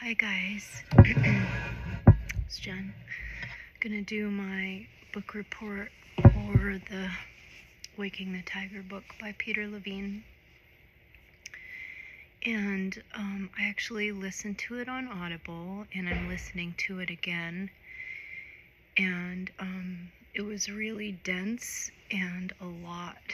Hi guys, it's Jen. Gonna do my book report for the Waking the Tiger book by Peter Levine. And I actually listened to it on Audible, and I'm listening to it again. And it was really dense and a lot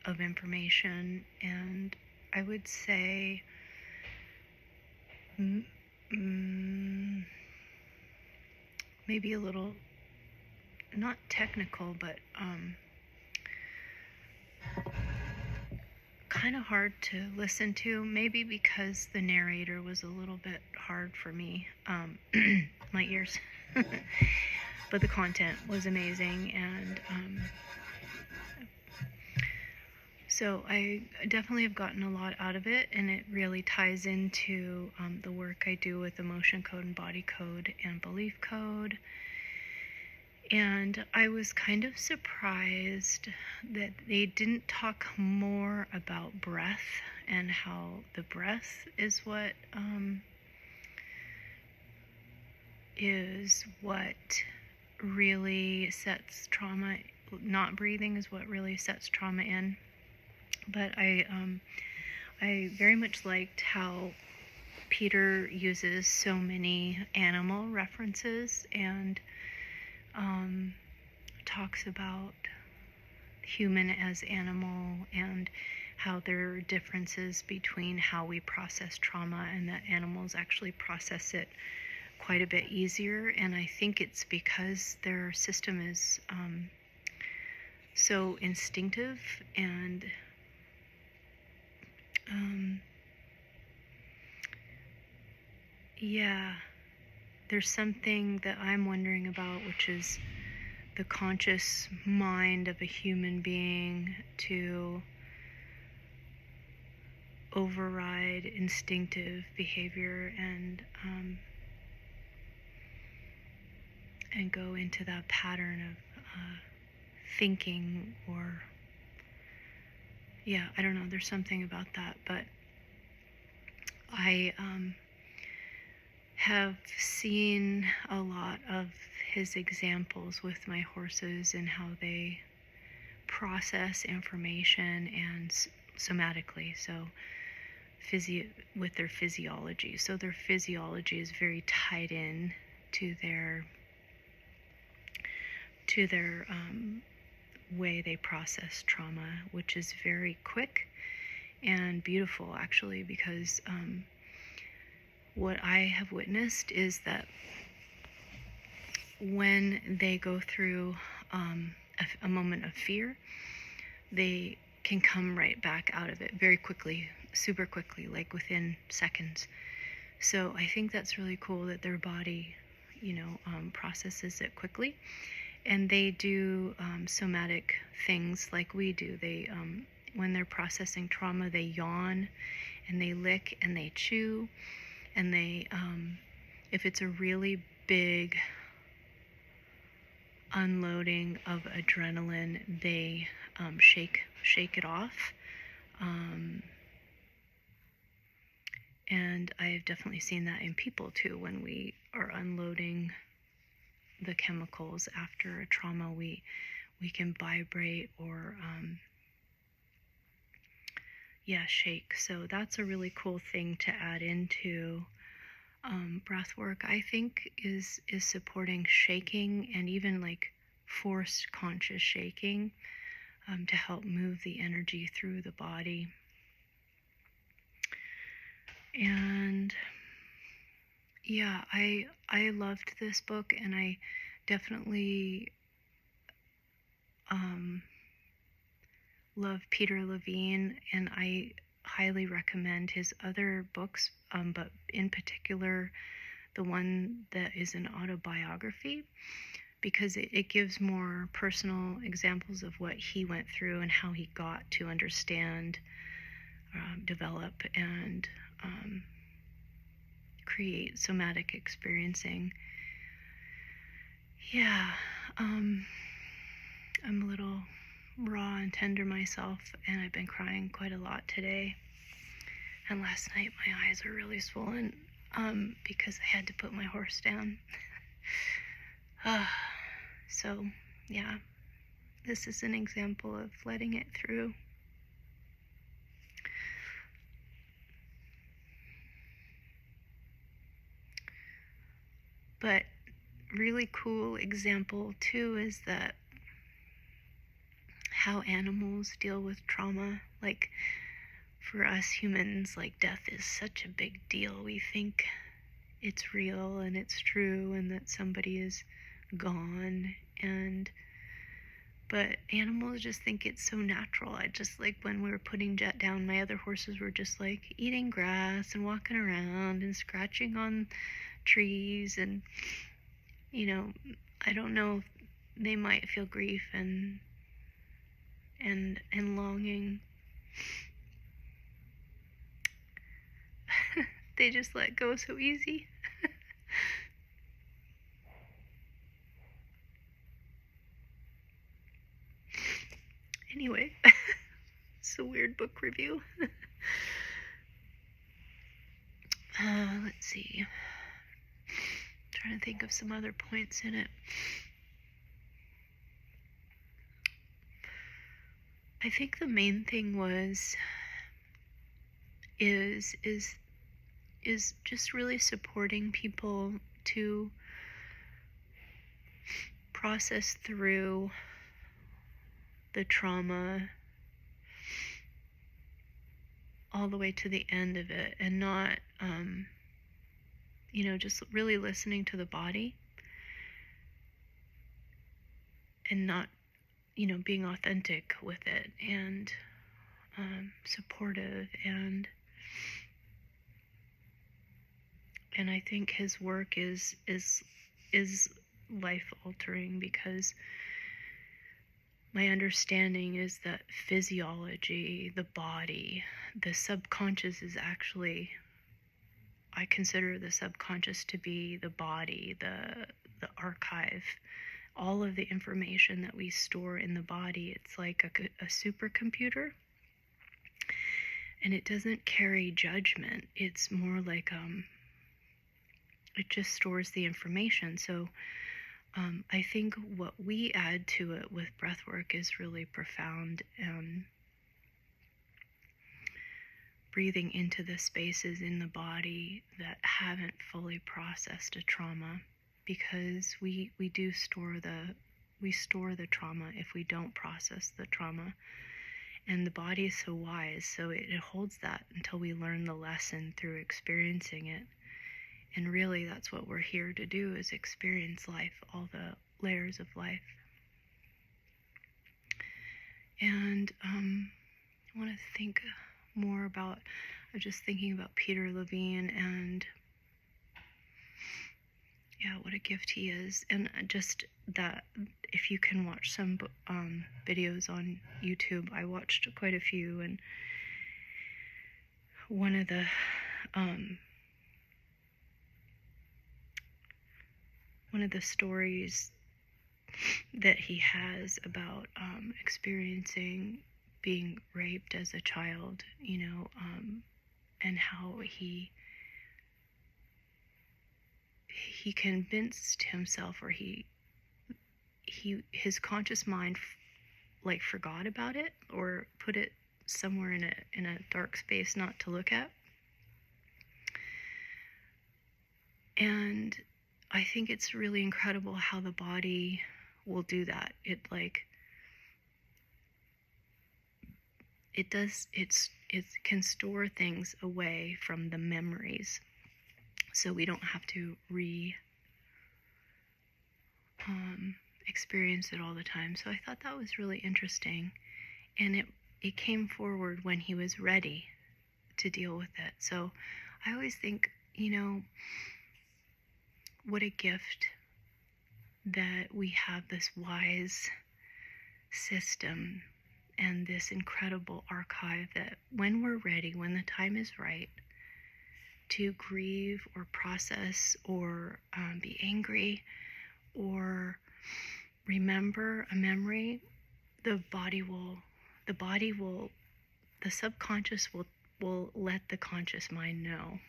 of information, and I would say maybe a little, not technical, but kind of hard to listen to, maybe because the narrator was a little bit hard for me, my ears. But the content was amazing, and so I definitely have gotten a lot out of it, and it really ties into the work I do with emotion code and body code and belief code. And I was kind of surprised that they didn't talk more about breath and how the breath is what really sets trauma. Not breathing is what really sets trauma in. But I very much liked how Peter uses so many animal references and talks about human as animal and how there are differences between how we process trauma, and that animals actually process it quite a bit easier. And I think it's because their system is so instinctive, and there's something that I'm wondering about, which is the conscious mind of a human being to override instinctive behavior and go into that pattern of thinking, or I don't know, there's something about that. But I have seen a lot of his examples with my horses and how they process information and somatically, so with their physiology. So their physiology is very tied in to their way they process trauma, which is very quick and beautiful, actually, because what I have witnessed is that when they go through a moment of fear, they can come right back out of it very quickly, super quickly, like within seconds. So I think that's really cool that their body, processes it quickly. And they do somatic things like we do. They, when they're processing trauma, they yawn and they lick and they chew. And they, if it's a really big unloading of adrenaline, they shake it off. And I've definitely seen that in people too. When we are unloading the chemicals after a trauma, we can vibrate or shake. So that's a really cool thing to add into breath work, I think, is supporting shaking, and even like forced conscious shaking to help move the energy through the body. And I loved this book, and I definitely love Peter Levine, and I highly recommend his other books, but in particular the one that is an autobiography, because it gives more personal examples of what he went through and how he got to understand, develop, and create somatic experiencing. I'm a little raw and tender myself, and I've been crying quite a lot today. And last night my eyes were really swollen. because I had to put my horse down. So, yeah, this is an example of letting it through. But really cool example too is that how animals deal with trauma. Like, for us humans, like, death is such a big deal. We think it's real and it's true and that somebody is gone, but animals just think it's so natural. I just, like, when we were putting Jet down, my other horses were just like eating grass and walking around and scratching on trees, and I don't know if they might feel grief and longing. They just let go so easy. Anyway, it's a weird book review. Let's see. I'm trying to think of some other points in it. I think the main thing is just really supporting people to process through the trauma all the way to the end of it, and not just really listening to the body and not being authentic with it, and supportive, and I think his work is life altering, because my understanding is that physiology, the body, the subconscious is actually, I consider the subconscious to be the body, the archive, all of the information that we store in the body. It's like a supercomputer, and it doesn't carry judgment. It's more like it just stores the information. So I think what we add to it with breathwork is really profound. Breathing into the spaces in the body that haven't fully processed a trauma, because we store the trauma if we don't process the trauma. And the body is so wise, so it holds that until we learn the lesson through experiencing it. And really, that's what we're here to do, is experience life, all the layers of life. And I want to think more about, I'm just thinking about Peter Levine, and yeah, what a gift he is. And just that, if you can watch some videos on YouTube, I watched quite a few, and one of the stories that he has about experiencing being raped as a child, and how he convinced himself, or his conscious mind forgot about it, or put it somewhere in a dark space not to look at. And I think it's really incredible how the body will do that. It can store things away from the memories, so we don't have to experience it all the time. So I thought that was really interesting, and it came forward when he was ready to deal with it. So I always think, what a gift that we have this wise system and this incredible archive, that when we're ready, when the time is right to grieve or process or be angry or remember a memory, the subconscious will let the conscious mind know.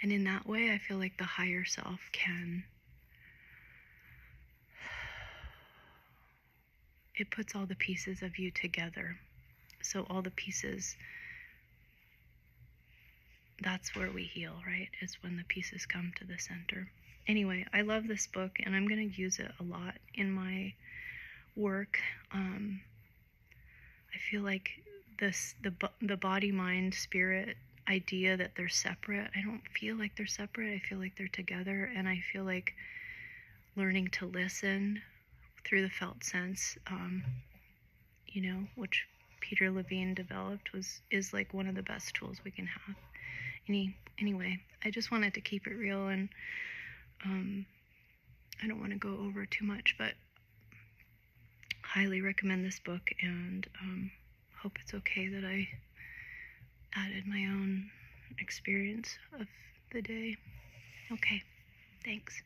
And in that way, I feel like the higher self can, it puts all the pieces of you together. So all the pieces, that's where we heal, right? Is when the pieces come to the center. Anyway, I love this book, and I'm going to use it a lot in my work. I feel like the body, mind, spirit idea that they're separate. I don't feel like they're separate. I feel like they're together, and I feel like learning to listen through the felt sense, which Peter Levine developed, is like one of the best tools we can have. Anyway, I just wanted to keep it real, and I don't want to go over too much, but highly recommend this book, and hope it's okay that I added my own experience of the day. Okay, thanks.